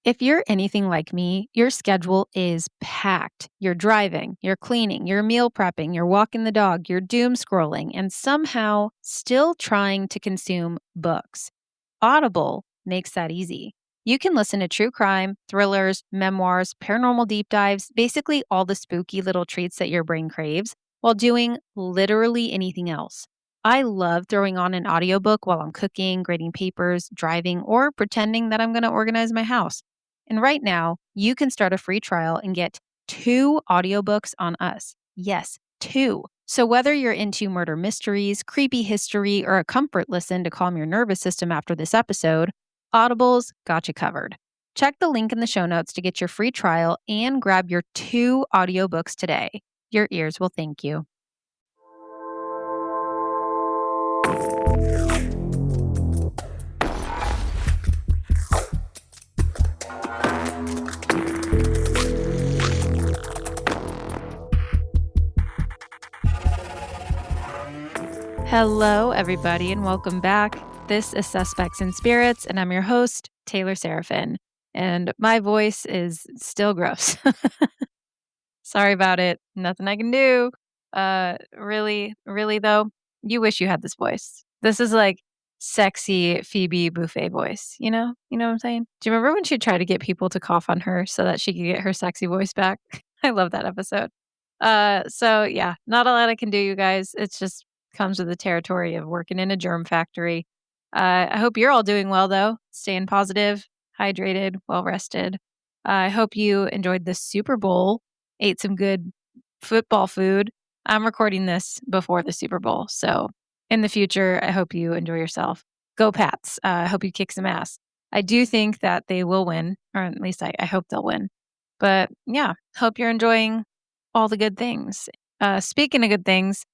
If you're anything like me, your schedule is packed. You're driving, you're cleaning, you're meal prepping, you're walking the dog, you're doom scrolling, and somehow still trying to consume books. Audible makes that easy. You can listen to true crime, thrillers, memoirs, paranormal deep dives, basically all the spooky little treats that your brain craves, while doing literally anything else. I love throwing on an audiobook while I'm cooking, grading papers, driving, or pretending that I'm going to organize my house. And right now, you can start a free trial and get 2 audiobooks on us. Yes, 2. So whether you're into murder mysteries, creepy history, or a comfort listen to calm your nervous system after this episode, Audible's got you covered. Check the link in the show notes to get your free trial and grab your 2 audiobooks today. Your ears will thank you. Hello, everybody, and welcome back. This is Suspects and Spirits, and I'm your host, Taylor Seraphin. And my voice is still gross. Sorry about it. Nothing I can do. Really though, you wish you had this voice. This is like sexy Phoebe Buffet voice, you know? You know what I'm saying? Do you remember when she tried to get people to cough on her so that she could get her sexy voice back? I love that episode. So yeah, not a lot I can do, you guys. It's just comes with the territory of working in a germ factory. I hope you're all doing well though, staying positive, hydrated, well rested. I hope you enjoyed the Super Bowl, ate some good football food. I'm recording this before the Super Bowl, so in the future, I hope you enjoy yourself. Go Pats! I hope you kick some ass. I do think that they will win, or at least I hope they'll win. But yeah, hope you're enjoying all the good things. Speaking of good things,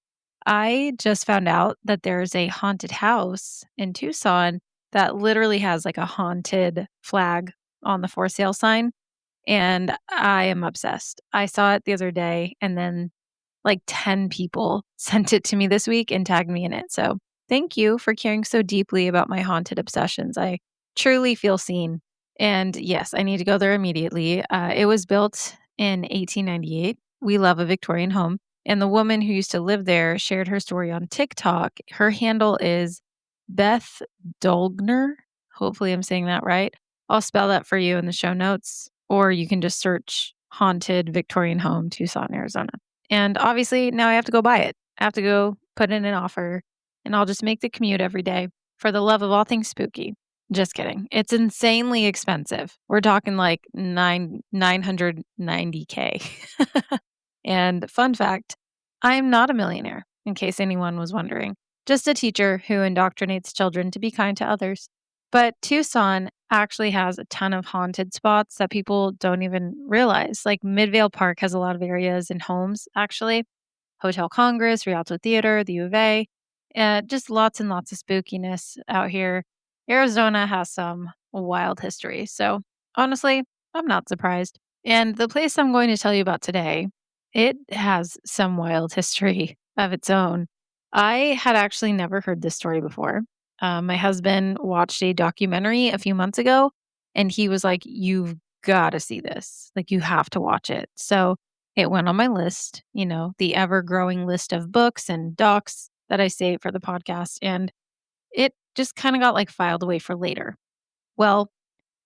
I just found out that there's a haunted house in Tucson that literally has like a haunted flag on the for sale sign. And I am obsessed. I saw it the other day and then like 10 people sent it to me this week and tagged me in it. So thank you for caring so deeply about my haunted obsessions. I truly feel seen. And yes, I need to go there immediately. It was built in 1898. We love a Victorian home. And the woman who used to live there shared her story on TikTok. Her handle is Beth Dolgner. Hopefully, I'm saying that right. I'll spell that for you in the show notes, or you can just search Haunted Victorian Home, Tucson, Arizona. And obviously, now I have to go buy it. I have to go put in an offer, and I'll just make the commute every day for the love of all things spooky. Just kidding. It's insanely expensive. We're talking like 990K. And fun fact, I'm not a millionaire, in case anyone was wondering. Just a teacher who indoctrinates children to be kind to others. But Tucson actually has a ton of haunted spots that people don't even realize. Like Midvale Park has a lot of areas and homes, actually. Hotel Congress, Rialto Theater, the U of A. Just lots and lots of spookiness out here. Arizona has some wild history. So honestly, I'm not surprised. And the place I'm going to tell you about today, it has some wild history of its own. I had actually never heard this story before. My husband watched a documentary a few months ago, and he was like, "You've got to see this. Like, you have to watch it." So it went on my list, the ever growing list of books and docs that I save for the podcast. And it just kind of got like filed away for later. Well,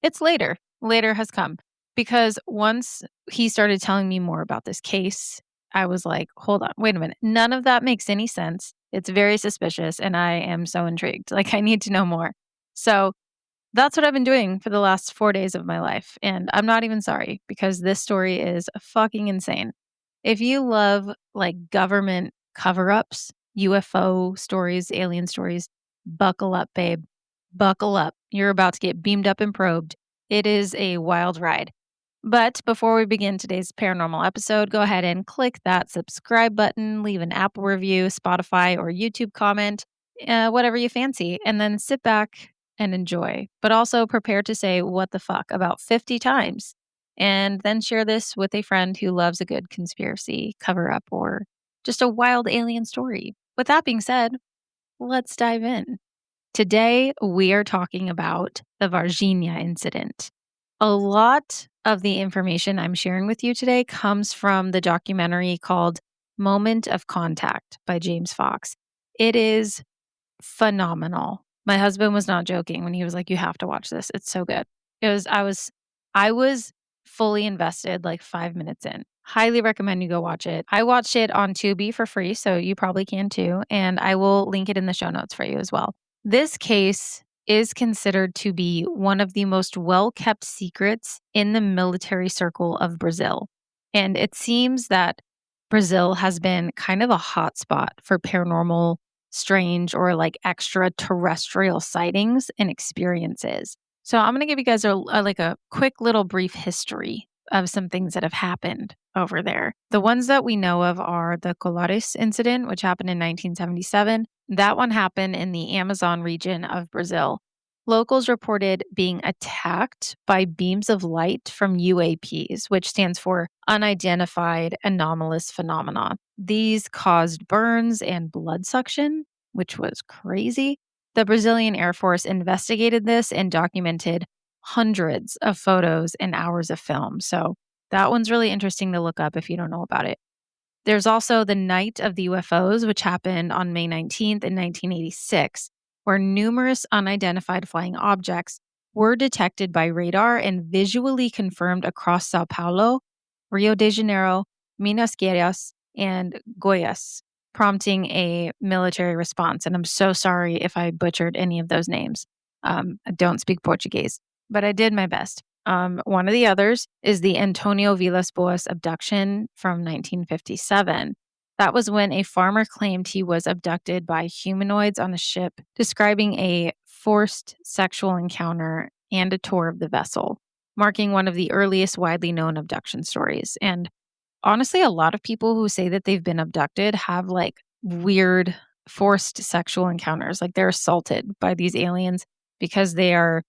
it's later. Later has come because once he started telling me more about this case, I was like, hold on, wait a minute. None of that makes any sense. It's very suspicious. And I am so intrigued. Like, I need to know more. So that's what I've been doing for the last 4 days of my life. And I'm not even sorry because this story is fucking insane. If you love like government cover ups, UFO stories, alien stories, buckle up, babe. Buckle up. You're about to get beamed up and probed. It is a wild ride. But before we begin today's paranormal episode, go ahead and click that subscribe button, leave an Apple review, Spotify, or YouTube comment, whatever you fancy, and then sit back and enjoy. But also prepare to say what the fuck about 50 times. And then share this with a friend who loves a good conspiracy cover up or just a wild alien story. With that being said, let's dive in. Today, we are talking about the Varginha Incident. A lot of the information I'm sharing with you today comes from the documentary called Moment of Contact by James Fox. It is phenomenal. My husband was not joking when he was like, "You have to watch this. It's so good." I was fully invested like 5 minutes in. Highly recommend you go watch it. I watched it on Tubi for free, so you probably can too, and I will link it in the show notes for you as well. This case is considered to be one of the most well-kept secrets in the military circle of Brazil. And it seems that Brazil has been kind of a hotspot for paranormal, strange, or like extraterrestrial sightings and experiences. So I'm going to give you guys a quick little brief history of some things that have happened over there. The ones that we know of are the Colares incident, which happened in 1977. That one happened in the Amazon region of Brazil. Locals reported being attacked by beams of light from UAPs, which stands for unidentified anomalous phenomena. These caused burns and blood suction, which was crazy. The Brazilian Air Force investigated this and documented hundreds of photos and hours of film. So that one's really interesting to look up if you don't know about it. There's also the Night of the UFOs, which happened on May 19th in 1986, where numerous unidentified flying objects were detected by radar and visually confirmed across Sao Paulo, Rio de Janeiro, Minas Gerais, and Goiás, prompting a military response. And I'm so sorry if I butchered any of those names. I don't speak Portuguese, but I did my best. One of the others is the Antonio Vilas Boas abduction from 1957. That was when a farmer claimed he was abducted by humanoids on a ship, describing a forced sexual encounter and a tour of the vessel, marking one of the earliest widely known abduction stories. And honestly, a lot of people who say that they've been abducted have like weird forced sexual encounters, like they're assaulted by these aliens because they are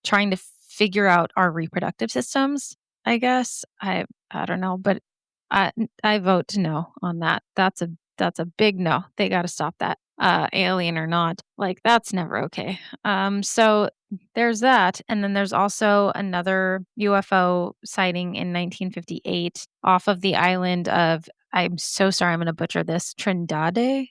trying to figure out our reproductive systems, I guess. I don't know, but I vote no on that. That's a big no. They got to stop that. Alien or not, like that's never okay. So there's that, and then there's also another UFO sighting in 1958 off of the island of, I'm so sorry, I'm going to butcher this, Trindade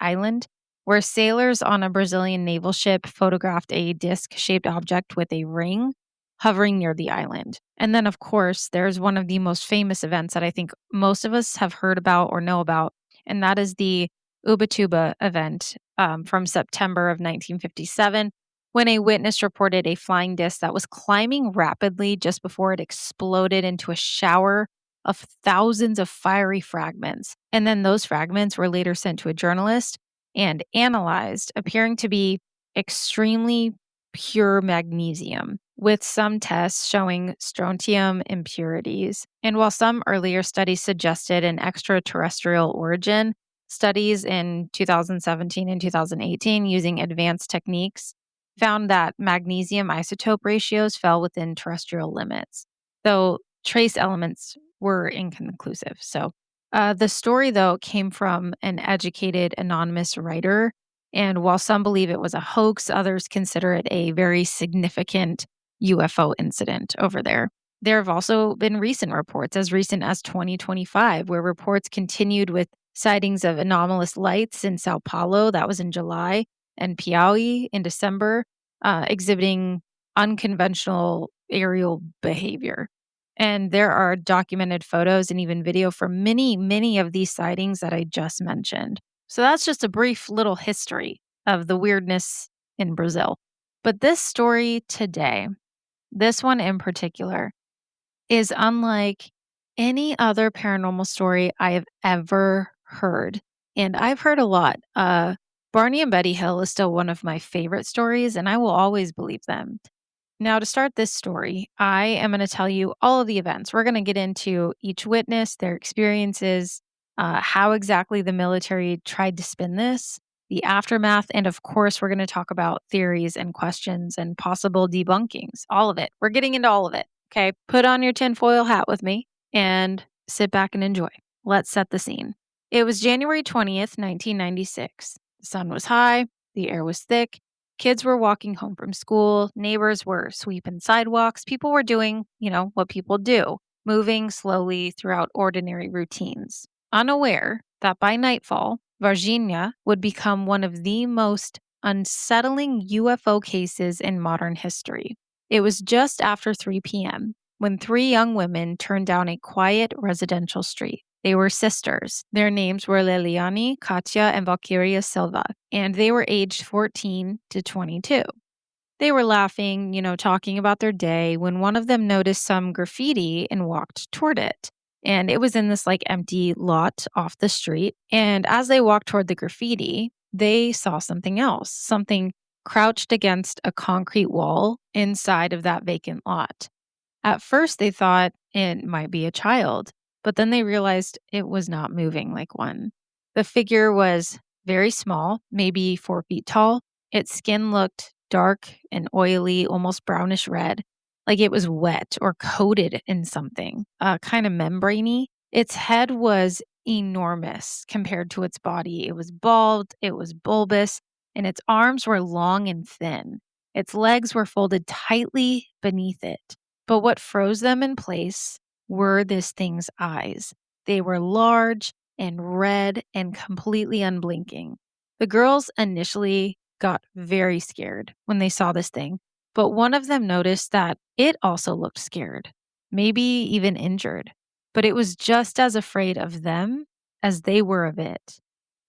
Island, where sailors on a Brazilian naval ship photographed a disc shaped object with a ring hovering near the island. And then, of course, there's one of the most famous events that I think most of us have heard about or know about, and that is the Ubatuba event from September of 1957, when a witness reported a flying disc that was climbing rapidly just before it exploded into a shower of thousands of fiery fragments. And then those fragments were later sent to a journalist and analyzed, appearing to be extremely pure magnesium, with some tests showing strontium impurities. And while some earlier studies suggested an extraterrestrial origin, studies in 2017 and 2018 using advanced techniques found that magnesium isotope ratios fell within terrestrial limits, though trace elements were inconclusive. So, the story, though, came from an educated anonymous writer. And while some believe it was a hoax, others consider it a very significant UFO incident over there. There have also been recent reports, as recent as 2025, where reports continued with sightings of anomalous lights in Sao Paulo, that was in July, and Piauí in December, exhibiting unconventional aerial behavior. And there are documented photos and even video from many, many of these sightings that I just mentioned. So that's just a brief little history of the weirdness in Brazil. But this story today, this one in particular, is unlike any other paranormal story I have ever heard. And I've heard a lot. Barney and Betty Hill is still one of my favorite stories, and I will always believe them. Now, to start this story, I am going to tell you all of the events. We're going to get into each witness, their experiences, how exactly the military tried to spin this, the aftermath, and of course, we're going to talk about theories and questions and possible debunkings. All of it. We're getting into all of it. Okay. Put on your tinfoil hat with me and sit back and enjoy. Let's set the scene. It was January 20th, 1996. The sun was high, the air was thick, Kids were walking home from school, neighbors were sweeping sidewalks, people were doing, what people do, moving slowly throughout ordinary routines, unaware that by nightfall, Varginha would become one of the most unsettling UFO cases in modern history. It was just after 3 p.m. when three young women turned down a quiet residential street. They were sisters. Their names were Leliani, Katya, and Valkyria Silva, and they were aged 14 to 22. They were laughing, talking about their day when one of them noticed some graffiti and walked toward it. And it was in this empty lot off the street. And as they walked toward the graffiti, they saw something else, something crouched against a concrete wall inside of that vacant lot. At first, they thought it might be a child, but then they realized it was not moving like one. The figure was very small, maybe 4 feet tall. Its skin looked dark and oily, almost brownish red, like it was wet or coated in something, kind of membraney. Its head was enormous compared to its body. It was bald, it was bulbous, and its arms were long and thin. Its legs were folded tightly beneath it. But what froze them in place were this thing's eyes. They were large and red and completely unblinking. The girls initially got very scared when they saw this thing, but one of them noticed that it also looked scared, maybe even injured, but it was just as afraid of them as they were of it.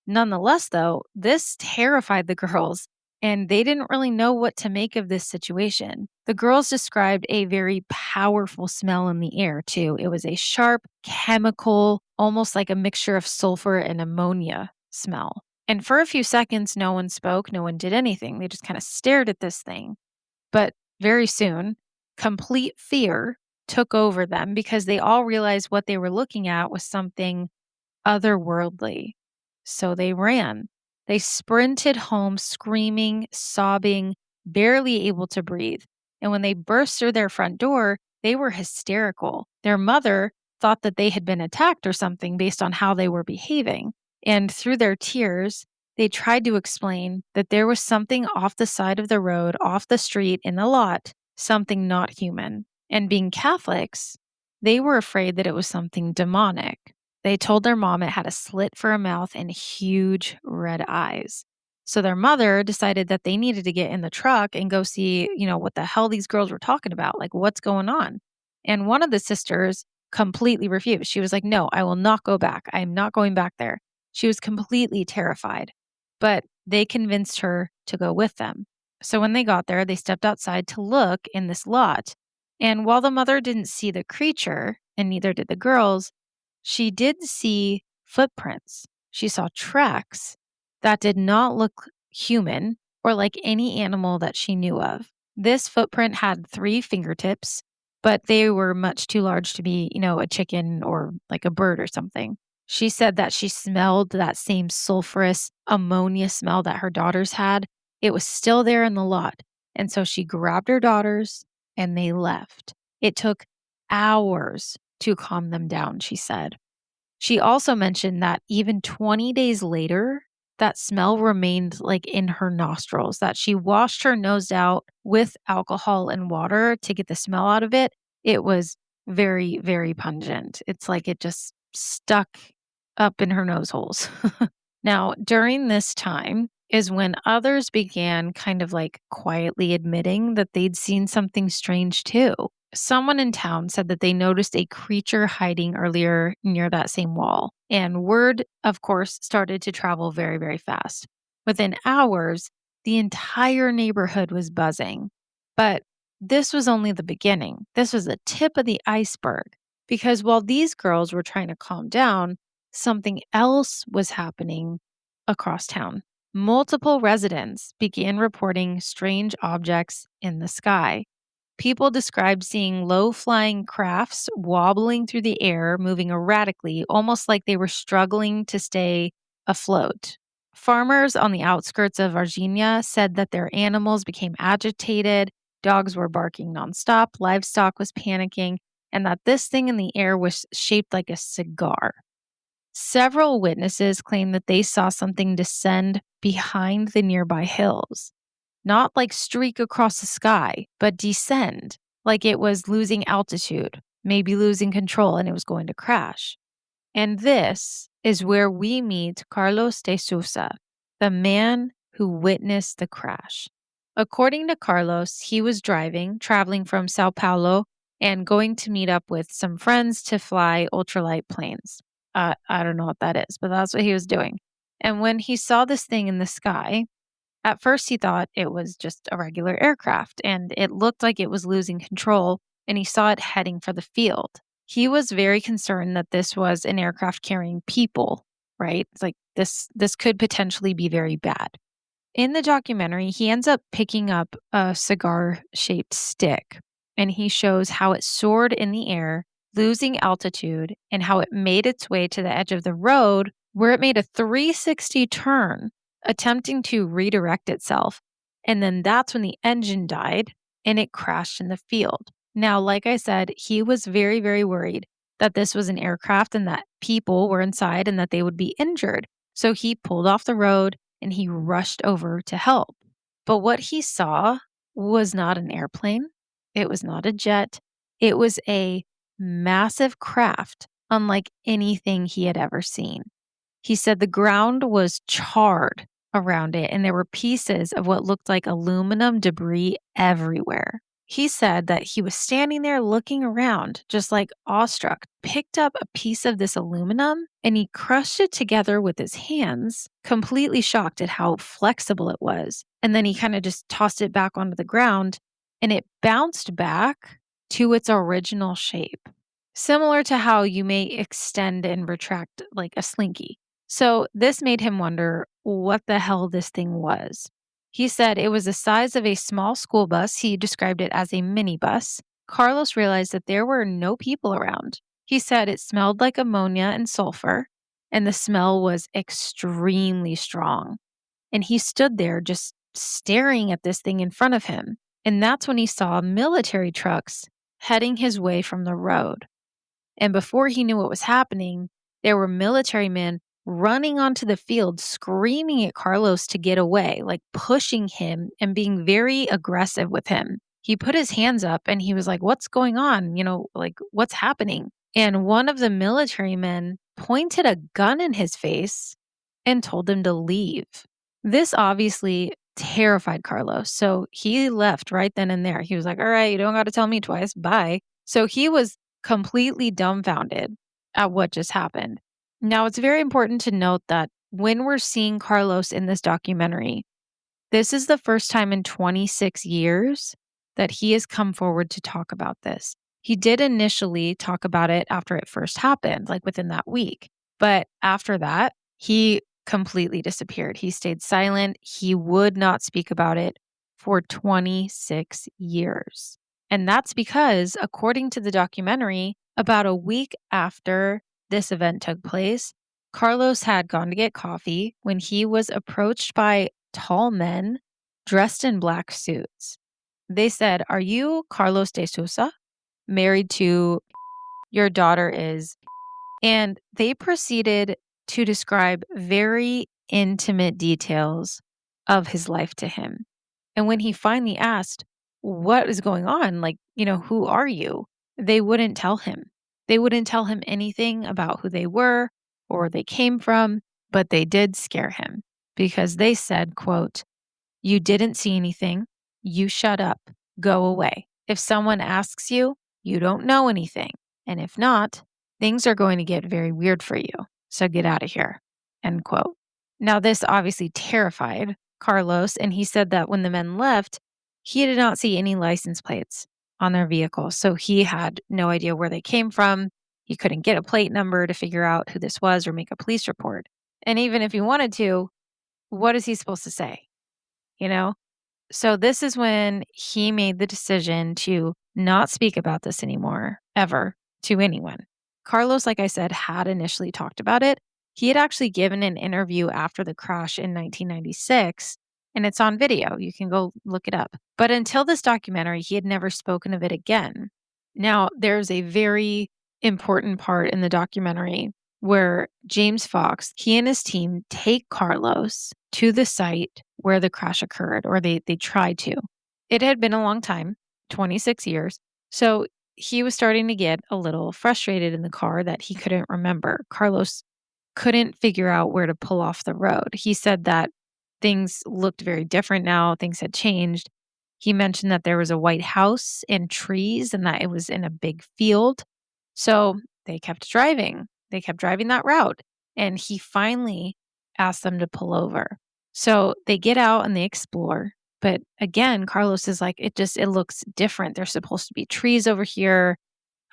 Nonetheless, though, this terrified the girls, and they didn't really know what to make of this situation. The girls described a very powerful smell in the air, too. It was a sharp, chemical, almost like a mixture of sulfur and ammonia smell. And for a few seconds, no one spoke, no one did anything. They just kind of stared at this thing. But very soon, complete fear took over them because they all realized what they were looking at was something otherworldly. So they ran. They sprinted home, screaming, sobbing, barely able to breathe. And when they burst through their front door, they were hysterical. Their mother thought that they had been attacked or something based on how they were behaving. And through their tears, they tried to explain that there was something off the side of the road, off the street, in the lot, something not human. And being Catholics, they were afraid that it was something demonic. They told their mom it had a slit for a mouth and huge red eyes. So their mother decided that they needed to get in the truck and go see, what the hell these girls were talking about, like what's going on. And one of the sisters completely refused. She was like, "No, I will not go back. I am not going back there." She was completely terrified, but they convinced her to go with them. So when they got there, they stepped outside to look in this lot. And while the mother didn't see the creature, and neither did the girls, she did see footprints. She saw tracks that did not look human or like any animal that she knew of. This footprint had 3 fingertips, but they were much too large to be, a chicken or like a bird or something. She said that she smelled that same sulfurous ammonia smell that her daughters had. It was still there in the lot. And so she grabbed her daughters and they left. It took hours to calm them down, she said. She also mentioned that even 20 days later, that smell remained like in her nostrils, that she washed her nose out with alcohol and water to get the smell out of it. It was very, very pungent. It's like it just stuck up in her nose holes. Now, during this time is when others began kind of like quietly admitting that they'd seen something strange too. Someone in town said that they noticed a creature hiding earlier near that same wall. And word, of course, started to travel very, very fast. Within hours, the entire neighborhood was buzzing. But this was only the beginning. This was the tip of the iceberg. Because while these girls were trying to calm down, something else was happening across town. Multiple residents began reporting strange objects in the sky. People described seeing low flying crafts wobbling through the air, moving erratically, almost like they were struggling to stay afloat. Farmers on the outskirts of Varginha said that their animals became agitated, dogs were barking nonstop, livestock was panicking, and that this thing in the air was shaped like a cigar. Several witnesses claimed that they saw something descend behind the nearby hills. not like streak across the sky, but descend, like it was losing altitude, maybe losing control, and it was going to crash. And this is where we meet Carlos de Sousa, the man who witnessed the crash. According to Carlos, he was traveling from Sao Paulo and going to meet up with some friends to fly ultralight planes. I don't know what that is, but that's what he was doing. And when he saw this thing in the sky, at first he thought it was just a regular aircraft and it looked like it was losing control, and he saw it heading for the field. He was very concerned that this was an aircraft carrying people, right? It's like this could potentially be very bad. In the documentary, he ends up picking up a cigar-shaped stick, and he shows how it soared in the air, losing altitude, and how it made its way to the edge of the road where it made a 360 turn, attempting to redirect itself. And then that's when the engine died and it crashed in the field. Now, like I said, he was very, very worried that this was an aircraft and that people were inside and that they would be injured. So he pulled off the road and he rushed over to help. But what he saw was not an airplane. It was not a jet. It was a massive craft, unlike anything he had ever seen. He said the ground was charred around it, and there were pieces of what looked like aluminum debris everywhere. He said that he was standing there looking around, just like awestruck, picked up a piece of this aluminum, and he crushed it together with his hands, completely shocked at how flexible it was. And then he kind of just tossed it back onto the ground, and it bounced back to its original shape, similar to how you may extend and retract like a slinky. So this made him wonder what the hell this thing was. He said it was the size of a small school bus. He described it as a minibus. Carlos realized that there were no people around. He said it smelled like ammonia and sulfur, and the smell was extremely strong. And he stood there just staring at this thing in front of him. And that's when he saw military trucks heading his way from the road. And before he knew what was happening, there were military men running onto the field, screaming at Carlos to get away, like pushing him and being very aggressive with him. He put his hands up and he was like, "What's going on? Like, what's happening?" And one of the military men pointed a gun in his face and told him to leave. This obviously terrified Carlos. So he left right then and there. He was like, "All right, you don't got to tell me twice. Bye." So he was completely dumbfounded at what just happened. Now, it's very important to note that when we're seeing Carlos in this documentary, this is the first time in 26 years that he has come forward to talk about this. He did initially talk about it after it first happened, like within that week. But after that, he completely disappeared. He stayed silent. He would not speak about it for 26 years. And that's because, according to the documentary, about a week after this event took place, Carlos had gone to get coffee when he was approached by tall men dressed in black suits. They said, "Are you Carlos de Sousa? Married to your daughter is..." And they proceeded to describe very intimate details of his life to him. And when he finally asked, "What is going on? Like, who are you?" They wouldn't tell him. They wouldn't tell him anything about who they were or where they came from, but they did scare him because they said, quote, "You didn't see anything. You shut up. Go away. If someone asks you, you don't know anything. And if not, things are going to get very weird for you. So get out of here." End quote. Now, this obviously terrified Carlos, and he said that when the men left, he did not see any license plates on their vehicle. So he had no idea where they came from. He couldn't get a plate number to figure out who this was or make a police report. And even if he wanted to, what is he supposed to say? You know? So this is when he made the decision to not speak about this anymore, ever, to anyone. Carlos, like I said, had initially talked about it. He had actually given an interview after the crash in 1996, and it's on video. You can go look it up. But until this documentary, he had never spoken of it again. Now, there's a very important part in the documentary where James Fox, he and his team take Carlos to the site where the crash occurred, or they tried to. It had been a long time, 26 years. So he was starting to get a little frustrated in the car that he couldn't remember. Carlos couldn't figure out where to pull off the road. He said that things looked very different now, things had changed. He mentioned that there was a white house and trees and that it was in a big field. So they kept driving. They kept driving that route. And he finally asked them to pull over. So they get out and they explore. But again, Carlos is like, it looks different. There's supposed to be trees over here.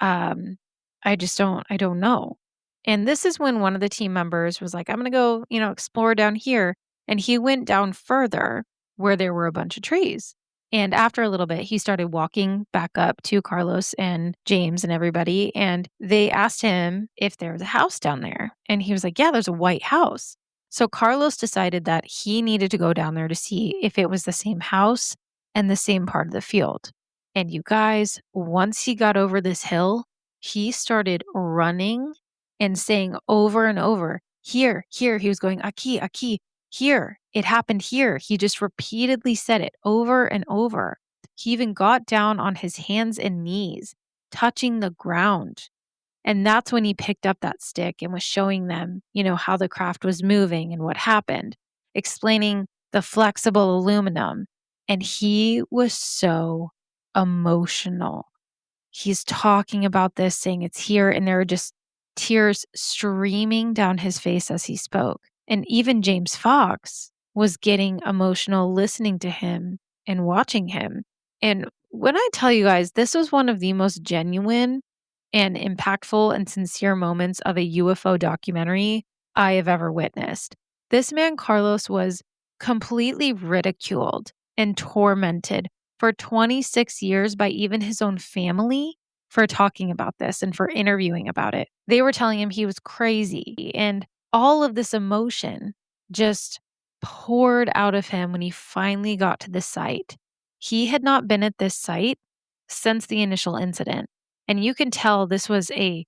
Um, I don't know. And this is when one of the team members was like, I'm going to go, explore down here. And he went down further where there were a bunch of trees. And after a little bit, he started walking back up to Carlos and James and everybody. And they asked him if there was a house down there. And he was like, yeah, there's a white house. So Carlos decided that he needed to go down there to see if it was the same house and the same part of the field. And you guys, once he got over this hill, he started running and saying over and over, here, here. He was going, aquí, here. It happened here. He just repeatedly said it over and over. He even got down on his hands and knees, touching the ground. And that's when he picked up that stick and was showing them, how the craft was moving and what happened, explaining the flexible aluminum. And he was so emotional. He's talking about this, saying it's here, and there are just tears streaming down his face as he spoke. And even James Fox was getting emotional listening to him and watching him. And when I tell you guys, this was one of the most genuine and impactful and sincere moments of a UFO documentary I have ever witnessed. This man, Carlos, was completely ridiculed and tormented for 26 years by even his own family for talking about this and for interviewing about it. They were telling him he was crazy, and all of this emotion just poured out of him when he finally got to the site. He had not been at this site since the initial incident, and you can tell this was a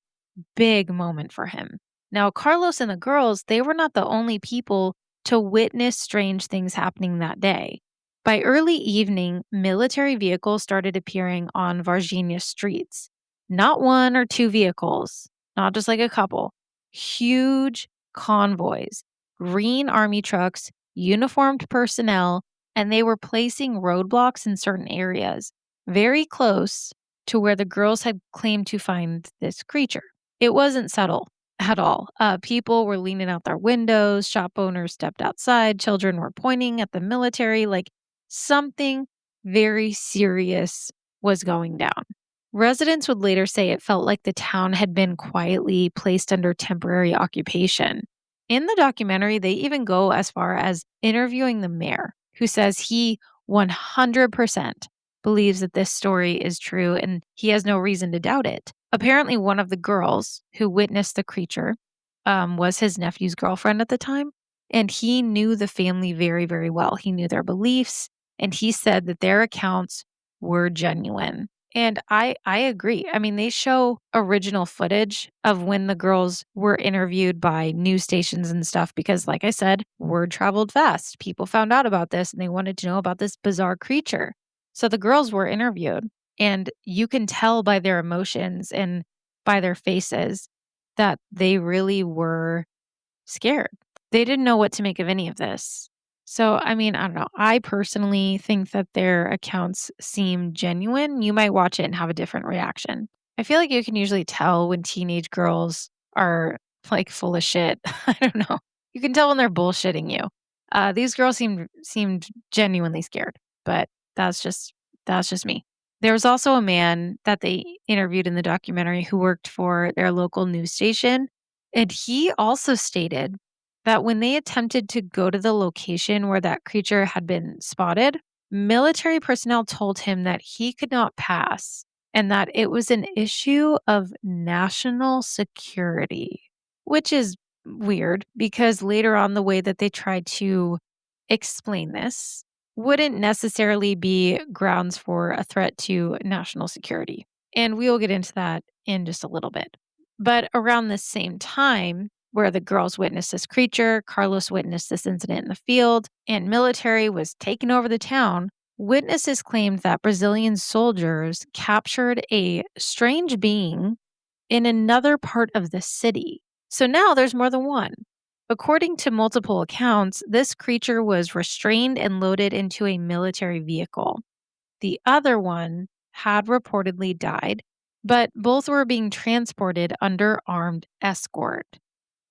big moment for him. Now, Carlos and the girls, they were not the only people to witness strange things happening that day. By early evening, military vehicles started appearing on Varginha streets. Not one or two vehicles, not just like a couple. Huge convoys, green army trucks, uniformed personnel, and they were placing roadblocks in certain areas, very close to where the girls had claimed to find this creature. It wasn't subtle at all. People were leaning out their windows, shop owners stepped outside, children were pointing at the military, like something very serious was going down. Residents would later say it felt like the town had been quietly placed under temporary occupation. In the documentary, they even go as far as interviewing the mayor, who says he 100% believes that this story is true and he has no reason to doubt it. Apparently, one of the girls who witnessed the creature was his nephew's girlfriend at the time, and he knew the family very, very well. He knew their beliefs, and he said that their accounts were genuine. And I agree. I mean, they show original footage of when the girls were interviewed by news stations and stuff because, like I said, word traveled fast. People found out about this and they wanted to know about this bizarre creature. So the girls were interviewed, and you can tell by their emotions and by their faces that they really were scared. They didn't know what to make of any of this. So, I mean, I don't know. I personally think that their accounts seem genuine. You might watch it and have a different reaction. I feel like you can usually tell when teenage girls are like full of shit. I don't know. You can tell when they're bullshitting you. These girls seemed genuinely scared, but that's just me. There was also a man that they interviewed in the documentary who worked for their local news station, and he also stated that when they attempted to go to the location where that creature had been spotted, military personnel told him that he could not pass and that it was an issue of national security, which is weird because later on, the way that they tried to explain this wouldn't necessarily be grounds for a threat to national security. And we will get into that in just a little bit. But around the same time, where the girls witnessed this creature, Carlos witnessed this incident in the field, and military was taking over the town, witnesses claimed that Brazilian soldiers captured a strange being in another part of the city. So now there's more than one. According to multiple accounts, this creature was restrained and loaded into a military vehicle. The other one had reportedly died, but both were being transported under armed escort.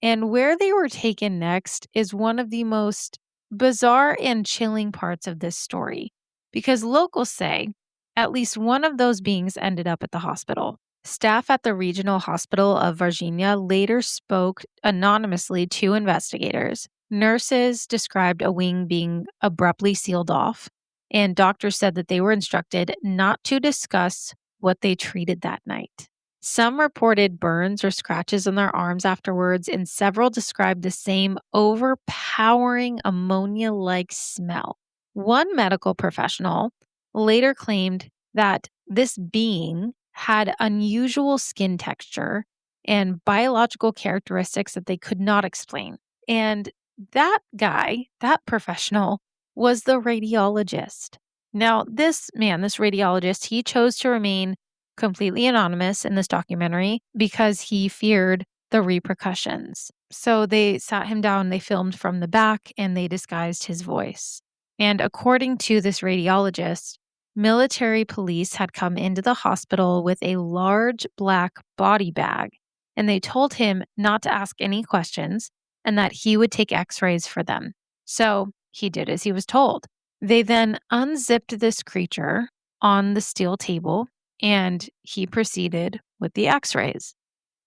And where they were taken next is one of the most bizarre and chilling parts of this story, because locals say at least one of those beings ended up at the hospital. Staff at the regional hospital of Varginha later spoke anonymously to investigators. Nurses described a wing being abruptly sealed off, and doctors said that they were instructed not to discuss what they treated that night. Some reported burns or scratches on their arms afterwards, and several described the same overpowering ammonia like smell. One medical professional later claimed that this being had unusual skin texture and biological characteristics that they could not explain. And that guy, that professional, was the radiologist. Now, this radiologist, he chose to remain completely anonymous in this documentary because he feared the repercussions. So they sat him down, they filmed from the back, and they disguised his voice. And according to this radiologist, military police had come into the hospital with a large black body bag, and they told him not to ask any questions and that he would take x-rays for them. So he did as he was told. They then unzipped this creature on the steel table, and he proceeded with the x-rays.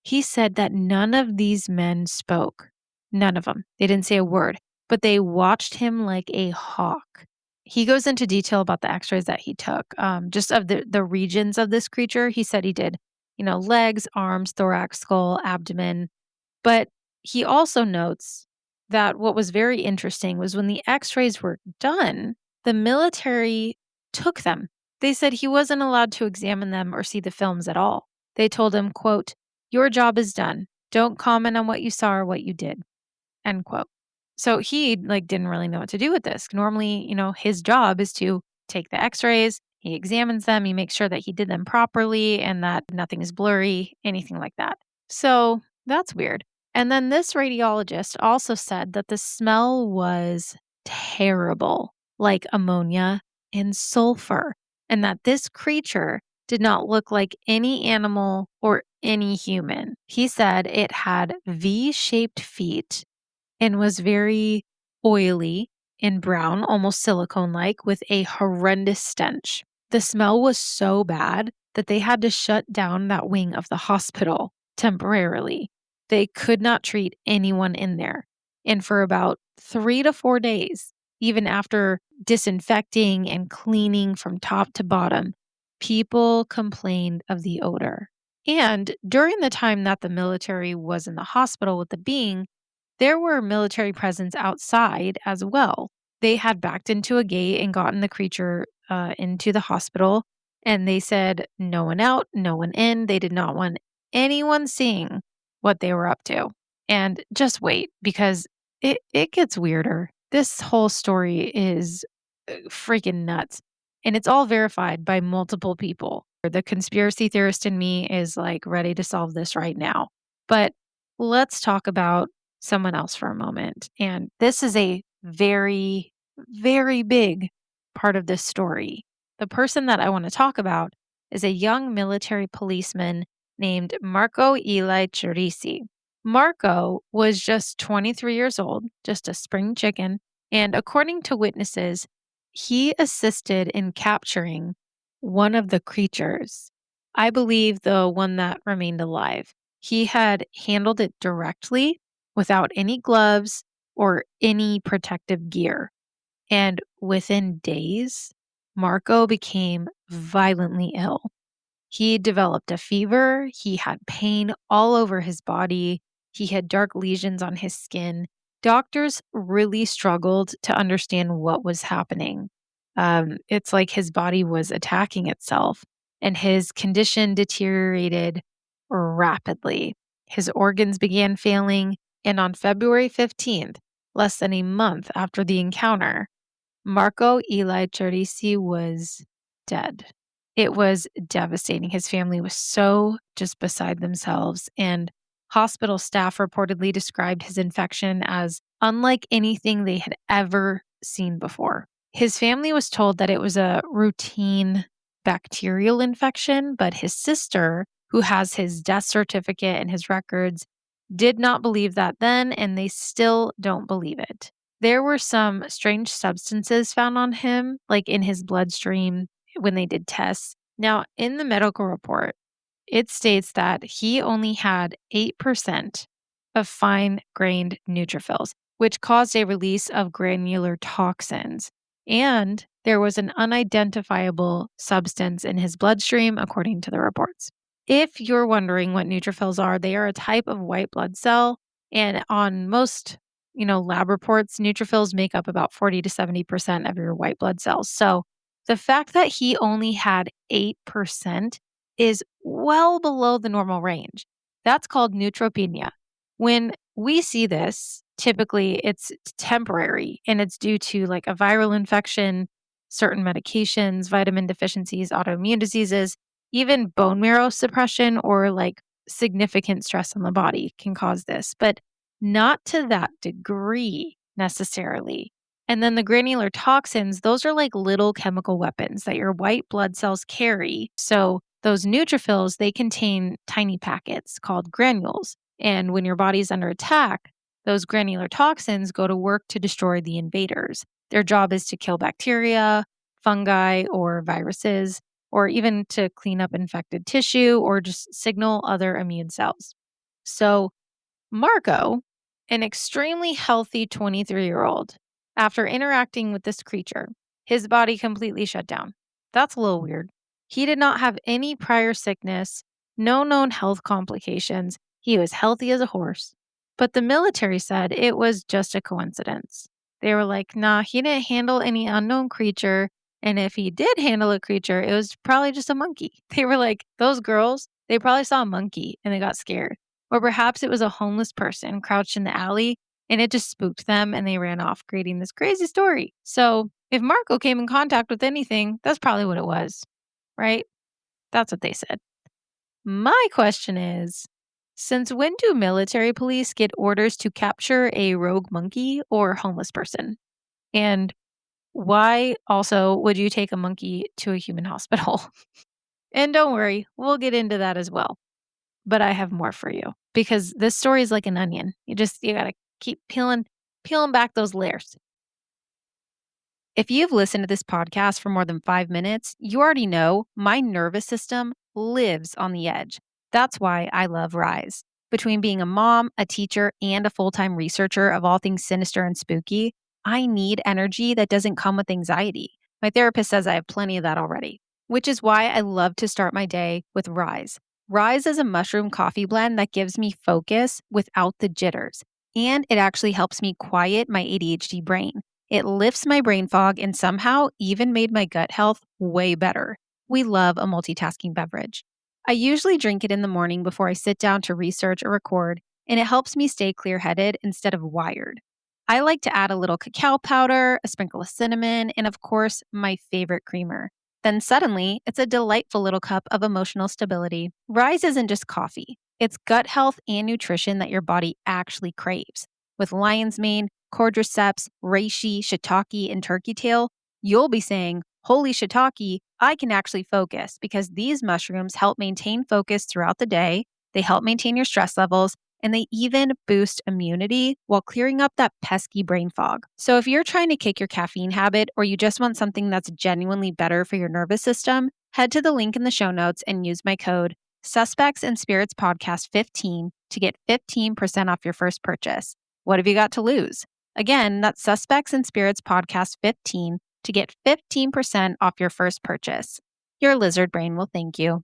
He said that none of these men spoke. None of them. They didn't say a word, but they watched him like a hawk. He goes into detail about the x-rays that he took, just of the regions of this creature. He said he did, legs, arms, thorax, skull, abdomen. But he also notes that what was very interesting was when the x-rays were done, the military took them. They said he wasn't allowed to examine them or see the films at all. They told him, quote, "Your job is done. Don't comment on what you saw or what you did," end quote. So he didn't really know what to do with this. Normally, his job is to take the x-rays, he examines them, he makes sure that he did them properly and that nothing is blurry, anything like that. So that's weird. And then this radiologist also said that the smell was terrible, like ammonia and sulfur, and that this creature did not look like any animal or any human. He said it had V-shaped feet and was very oily and brown, almost silicone-like, with a horrendous stench. The smell was so bad that they had to shut down that wing of the hospital temporarily. They could not treat anyone in there. And for about 3 to 4 days, even after disinfecting and cleaning from top to bottom, people complained of the odor. And during the time that the military was in the hospital with the being, there were military presence outside as well. They had backed into a gate and gotten the creature into the hospital, and they said no one out, no one in. They did not want anyone seeing what they were up to. And just wait, because it gets weirder. This whole story is freaking nuts. And it's all verified by multiple people. The conspiracy theorist in me is ready to solve this right now. But let's talk about someone else for a moment. And this is a very, very big part of this story. The person that I want to talk about is a young military policeman named Marco Eli Chirisi. Marco was just 23 years old, just a spring chicken, and according to witnesses, he assisted in capturing one of the creatures. I believe the one that remained alive. He had handled it directly without any gloves or any protective gear. And within days, Marco became violently ill. He developed a fever, he had pain all over his body, he had dark lesions on his skin. Doctors really struggled to understand what was happening. It's like his body was attacking itself, and his condition deteriorated rapidly. His organs began failing, And on February 15th, less than a month after the encounter, Marco Eli Cerisi was dead. It was devastating. His family was so just beside themselves, and hospital staff reportedly described his infection as unlike anything they had ever seen before. His family was told that it was a routine bacterial infection, but his sister, who has his death certificate and his records, did not believe that then, and they still don't believe it. There were some strange substances found on him, like in his bloodstream when they did tests. Now, in the medical report, it states that he only had 8% of fine grained neutrophils, which caused a release of granular toxins. And there was an unidentifiable substance in his bloodstream, according to the reports. If you're wondering what neutrophils are, they are a type of white blood cell. And on most, lab reports, neutrophils make up about 40 to 70% of your white blood cells. So the fact that he only had 8% is well below the normal range. That's called neutropenia. When we see this, typically it's temporary and it's due to like a viral infection, certain medications, vitamin deficiencies, autoimmune diseases, even bone marrow suppression or like significant stress on the body can cause this, but not to that degree necessarily. And then the granular toxins, those are like little chemical weapons that your white blood cells carry. So those neutrophils, they contain tiny packets called granules. And when your body's under attack, those granular toxins go to work to destroy the invaders. Their job is to kill bacteria, fungi, or viruses, or even to clean up infected tissue or just signal other immune cells. So, Marco, an extremely healthy 23-year-old, after interacting with this creature, his body completely shut down. That's a little weird. He did not have any prior sickness, no known health complications. He was healthy as a horse. But the military said it was just a coincidence. They were like, nah, he didn't handle any unknown creature. And if he did handle a creature, it was probably just a monkey. They were like, those girls, they probably saw a monkey and they got scared. Or perhaps it was a homeless person crouched in the alley and it just spooked them and they ran off, creating this crazy story. So if Marco came in contact with anything, that's probably what it was, right? That's what they said. My question is, since when do military police get orders to capture a rogue monkey or homeless person? And why also would you take a monkey to a human hospital? And don't worry, we'll get into that as well. But I have more for you because this story is like an onion. You got to keep peeling back those layers. If you've listened to this podcast for more than 5 minutes, you already know my nervous system lives on the edge. That's why I love Rise. Between being a mom, a teacher, and a full-time researcher of all things sinister and spooky, I need energy that doesn't come with anxiety. My therapist says I have plenty of that already, which is why I love to start my day with Rise. Rise is a mushroom coffee blend that gives me focus without the jitters, and it actually helps me quiet my ADHD brain. It lifts my brain fog and somehow even made my gut health way better. We love a multitasking beverage. I usually drink it in the morning before I sit down to research or record, and it helps me stay clear-headed instead of wired. I like to add a little cacao powder, a sprinkle of cinnamon, and of course, my favorite creamer. Then suddenly, it's a delightful little cup of emotional stability. Rise isn't just coffee. It's gut health and nutrition that your body actually craves. With lion's mane, cordyceps, reishi, shiitake, and turkey tail, you'll be saying, holy shiitake, I can actually focus because these mushrooms help maintain focus throughout the day. They help maintain your stress levels, and they even boost immunity while clearing up that pesky brain fog. So if you're trying to kick your caffeine habit or you just want something that's genuinely better for your nervous system, head to the link in the show notes and use my code Suspects and Spirits Podcast 15 to get 15% off your first purchase. What have you got to lose? Again, that's Suspects and Spirits Podcast 15 to get 15% off your first purchase. Your lizard brain will thank you.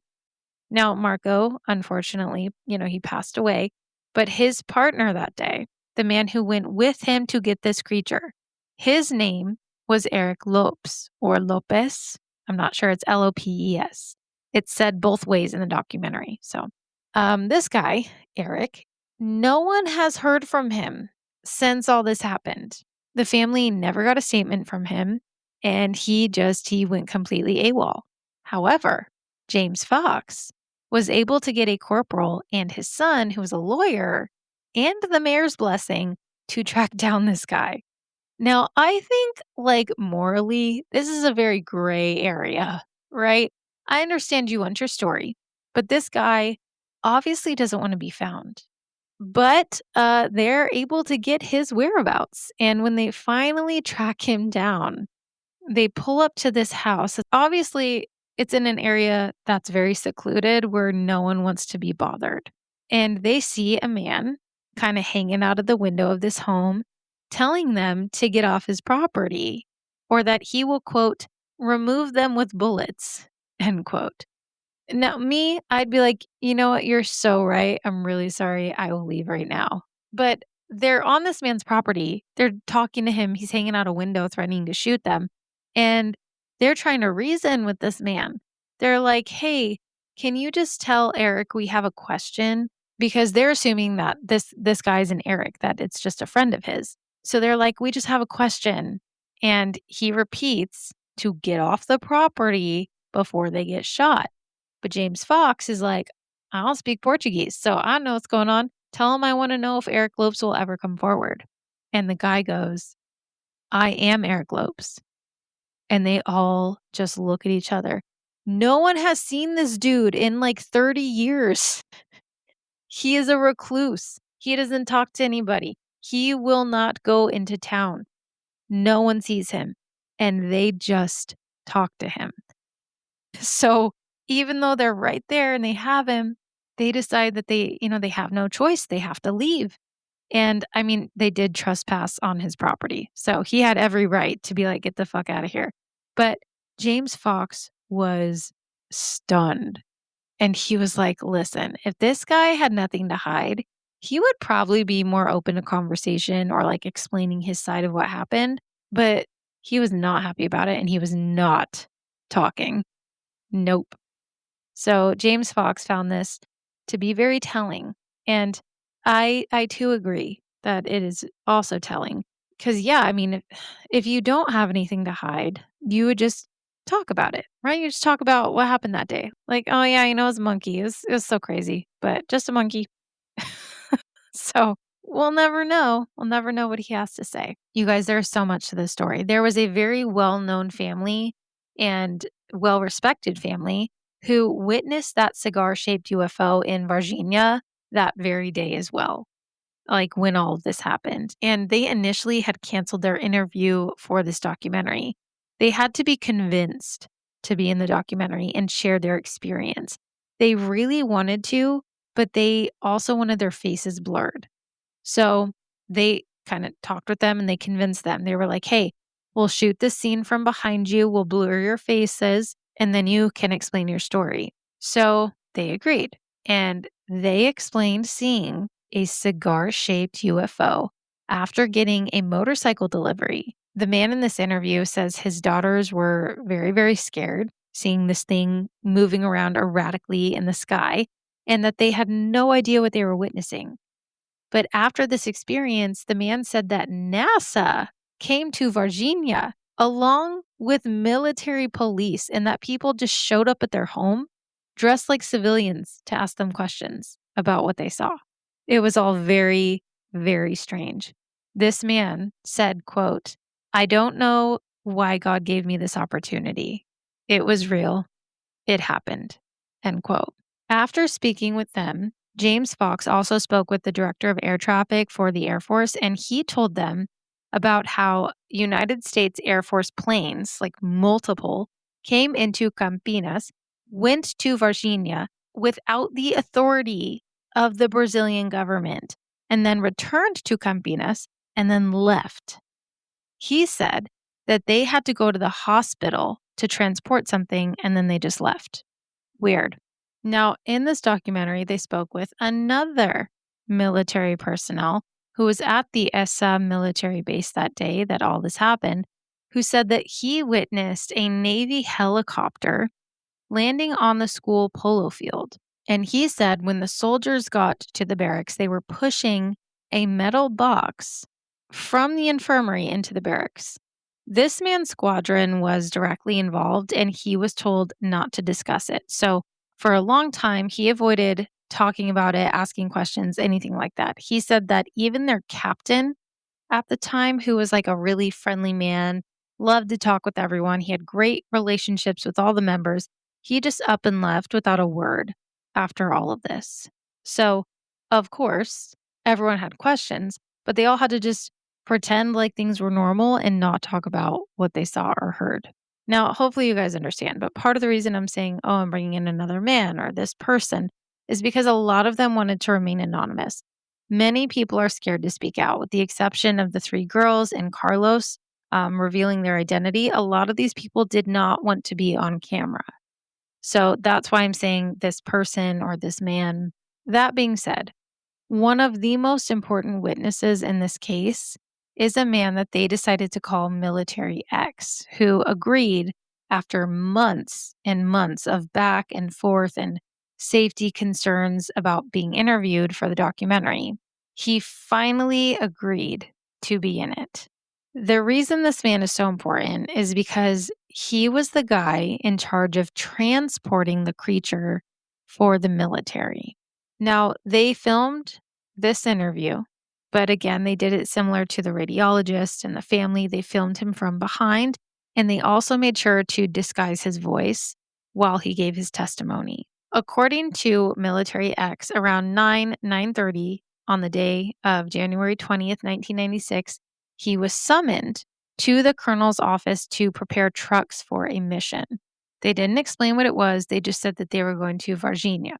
Now, Marco, unfortunately, he passed away, but his partner that day, the man who went with him to get this creature, his name was Eric Lopes or Lopez. I'm not sure. It's Lopes. It's said both ways in the documentary. So this guy, Eric, no one has heard from him since all this happened. The family never got a statement from him, and he went completely AWOL. However, James Fox was able to get a corporal and his son, who was a lawyer, and the mayor's blessing to track down this guy. Now, I think, like, morally, this is a very gray area, right? I understand you want your story, but this guy obviously doesn't want to be found. But they're able to get his whereabouts. And when they finally track him down, they pull up to this house. Obviously, it's in an area that's very secluded where no one wants to be bothered. And they see a man kind of hanging out of the window of this home, telling them to get off his property or that he will, quote, remove them with bullets, end quote. Now, me, I'd be like, "You know what? You're so right. I'm really sorry. I will leave right now." But they're on this man's property. They're talking to him. He's hanging out a window threatening to shoot them. And they're trying to reason with this man. They're like, "Hey, can you just tell Eric we have a question?" Because they're assuming that this guy's an Eric, that it's just a friend of his. So they're like, "We just have a question." And he repeats to get off the property before they get shot. But James Fox is like, I don't speak Portuguese, so I know what's going on. Tell him I want to know if Eric Lopes will ever come forward. And the guy goes, I am Eric Lopes. And they all just look at each other. No one has seen this dude in like 30 years. He is a recluse. He doesn't talk to anybody. He will not go into town. No one sees him. And they just talk to him. So even though they're right there and they have him, they decide that they have no choice. They have to leave. And I mean, they did trespass on his property. So he had every right to be like, get the fuck out of here. But James Fox was stunned. And he was like, listen, if this guy had nothing to hide, he would probably be more open to conversation or like explaining his side of what happened. But he was not happy about it and he was not talking. Nope. So James Fox found this to be very telling. And I too agree that it is also telling. Because, yeah, I mean, if you don't have anything to hide, you would just talk about it, right? You just talk about what happened that day. Like, oh, yeah, it was a monkey. It was so crazy, but just a monkey. So we'll never know. We'll never know what he has to say. You guys, there's so much to this story. There was a very well known family and well respected family who witnessed that cigar shaped UFO in Varginha that very day as well, like when all of this happened. And they initially had canceled their interview for this documentary. They had to be convinced to be in the documentary and share their experience. They really wanted to, but they also wanted their faces blurred. So they kind of talked with them and they convinced them. They were like, hey, we'll shoot this scene from behind you, we'll blur your faces, and then you can explain your story. So they agreed. And they explained seeing a cigar shaped UFO after getting a motorcycle delivery. The man in this interview says his daughters were very, very scared seeing this thing moving around erratically in the sky and that they had no idea what they were witnessing. But after this experience, the man said that NASA came to Varginha along with military police and that people just showed up at their home dressed like civilians to ask them questions about what they saw. It was all very, very strange. This man said, quote, I don't know why God gave me this opportunity. It was real. It happened, end quote. After speaking with them, James Fox also spoke with the director of air traffic for the Air Force, and he told them about how United States Air Force planes, like multiple, came into Campinas, went to Varginha without the authority of the Brazilian government, and then returned to Campinas and then left. He said that they had to go to the hospital to transport something, and then they just left. Weird. Now, in this documentary, they spoke with another military personnel who was at the Essa military base that day that all this happened, who said that he witnessed a Navy helicopter landing on the school polo field. And he said when the soldiers got to the barracks, they were pushing a metal box from the infirmary into the barracks. This man's squadron was directly involved and he was told not to discuss it. So, for a long time, he avoided talking about it, asking questions, anything like that. He said that even their captain at the time, who was like a really friendly man, loved to talk with everyone. He had great relationships with all the members. He just up and left without a word after all of this. So, of course, everyone had questions, but they all had to just pretend like things were normal and not talk about what they saw or heard. Now, hopefully, you guys understand, but part of the reason I'm saying, oh, I'm bringing in another man or this person is because a lot of them wanted to remain anonymous. Many people are scared to speak out, with the exception of the three girls and Carlos revealing their identity. A lot of these people did not want to be on camera. So that's why I'm saying this person or this man. That being said, one of the most important witnesses in this case is a man that they decided to call Military X, who agreed after months and months of back and forth and safety concerns about being interviewed for the documentary. He finally agreed to be in it. The reason this man is so important is because he was the guy in charge of transporting the creature for the military. Now, they filmed this interview, but again, they did it similar to the radiologist and the family. They filmed him from behind, and they also made sure to disguise his voice while he gave his testimony. According to Military X, around 9:30 on the day of January 20th, 1996, he was summoned to the colonel's office to prepare trucks for a mission. They didn't explain what it was. They just said that they were going to Varginha.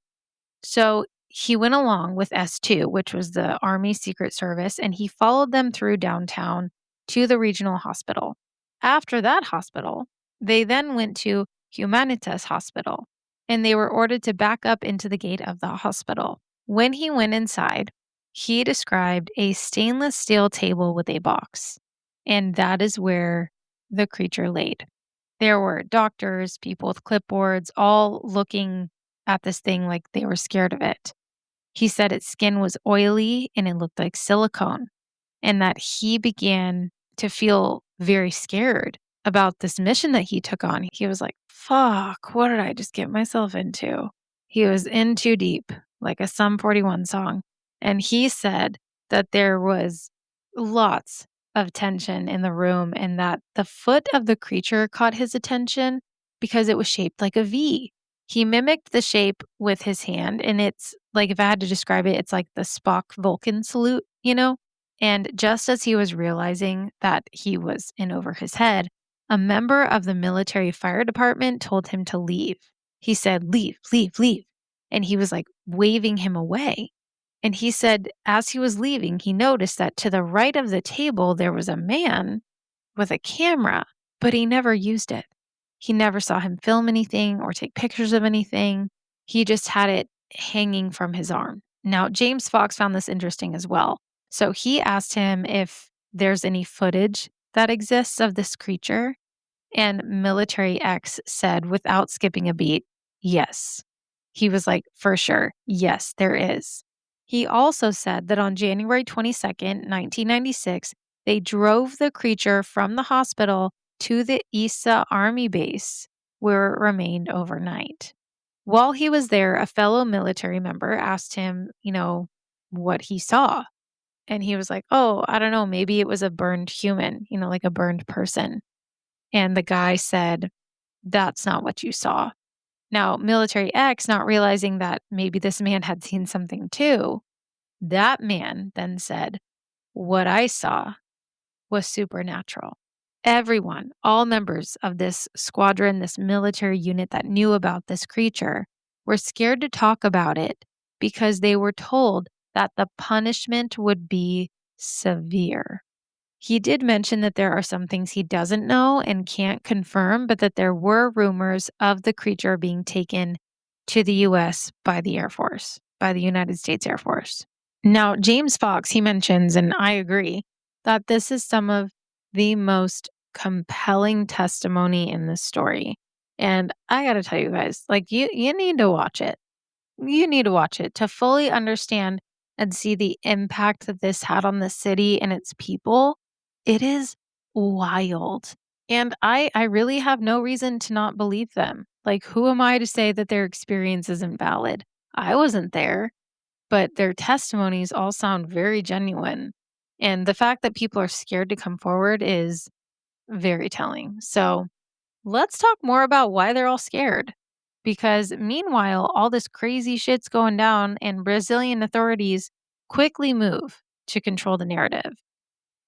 So he went along with S2, which was the Army Secret Service, and he followed them through downtown to the regional hospital. After that hospital, they then went to Humanitas Hospital, and they were ordered to back up into the gate of the hospital. When he went inside, he described a stainless steel table with a box, and that is where the creature laid. There were doctors, people with clipboards, all looking at this thing like they were scared of it. He said its skin was oily and it looked like silicone, and that he began to feel very scared about this mission that he took on. He was like, fuck, what did I just get myself into? He was in too deep, like a Sum 41 song. And he said that there was lots of tension in the room and that the foot of the creature caught his attention because it was shaped like a V. He mimicked the shape with his hand, and it's like, if I had to describe it, it's like the Spock Vulcan salute, you know? And just as he was realizing that he was in over his head, a member of the military fire department told him to leave. He said, leave, leave, leave. And he was like waving him away. And he said, as he was leaving, he noticed that to the right of the table, there was a man with a camera, but he never used it. He never saw him film anything or take pictures of anything. He just had it hanging from his arm. Now, James Fox found this interesting as well. So he asked him if there's any footage that exists of this creature. And Military X said, without skipping a beat, yes. He was like, for sure, yes, there is. He also said that on January 22nd, 1996, they drove the creature from the hospital to the Isa Army base, where it remained overnight. While he was there, a fellow military member asked him, what he saw. And he was like, oh, I don't know, maybe it was a burned human, like a burned person. And the guy said, that's not what you saw. Now, Military X, not realizing that maybe this man had seen something too, that man then said, what I saw was supernatural. Everyone, all members of this squadron, this military unit that knew about this creature, were scared to talk about it because they were told that the punishment would be severe. He did mention that there are some things he doesn't know and can't confirm, but that there were rumors of the creature being taken to the US by the Air Force, by the United States Air Force. Now, James Fox, he mentions, and I agree, that this is some of the most compelling testimony in this story. And I got to tell you guys, like, you need to watch it. You need to watch it to fully understand and see the impact that this had on the city and its people. It is wild. And I really have no reason to not believe them. Like, who am I to say that their experience isn't valid? I wasn't there, but their testimonies all sound very genuine. And the fact that people are scared to come forward is very telling. So, let's talk more about why they're all scared. Because meanwhile, all this crazy shit's going down, and Brazilian authorities quickly move to control the narrative.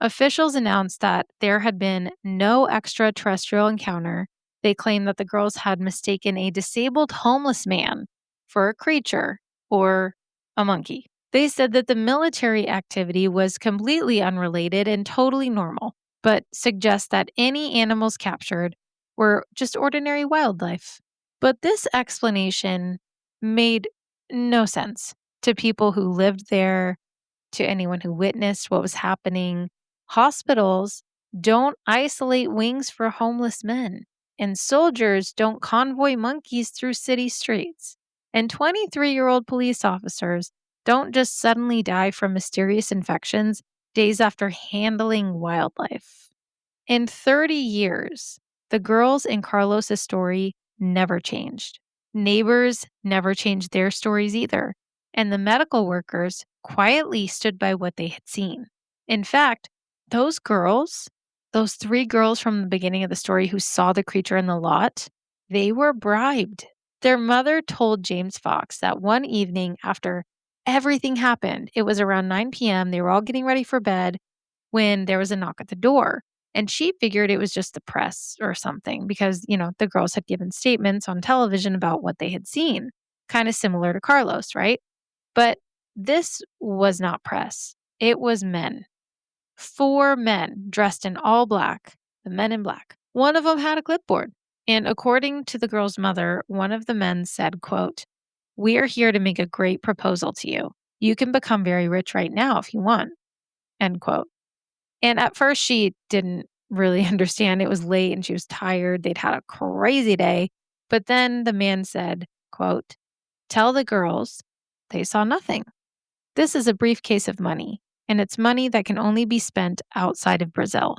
Officials announced that there had been no extraterrestrial encounter. They claimed that the girls had mistaken a disabled homeless man for a creature or a monkey. They said that the military activity was completely unrelated and totally normal, but suggest that any animals captured were just ordinary wildlife. But this explanation made no sense to people who lived there, to anyone who witnessed what was happening. Hospitals don't isolate wings for homeless men, and soldiers don't convoy monkeys through city streets. And 23-year-old police officers don't just suddenly die from mysterious infections days after handling wildlife. In 30 years, the girls in Carlos's story never changed. Neighbors never changed their stories either, and the medical workers quietly stood by what they had seen. In fact, those girls, those three girls from the beginning of the story who saw the creature in the lot, they were bribed. Their mother told James Fox that one evening after everything happened, it was around 9 p.m., they were all getting ready for bed when there was a knock at the door. And she figured it was just the press or something because, the girls had given statements on television about what they had seen, kind of similar to Carlos, right? But this was not press. It was men. Four men dressed in all black, the men in black. One of them had a clipboard. And according to the girl's mother, one of the men said, quote, "We are here to make a great proposal to you. You can become very rich right now if you want," end quote. And at first, she didn't really understand. It was late and she was tired. They'd had a crazy day. But then the man said, quote, "Tell the girls they saw nothing. This is a briefcase of money, and it's money that can only be spent outside of Brazil,"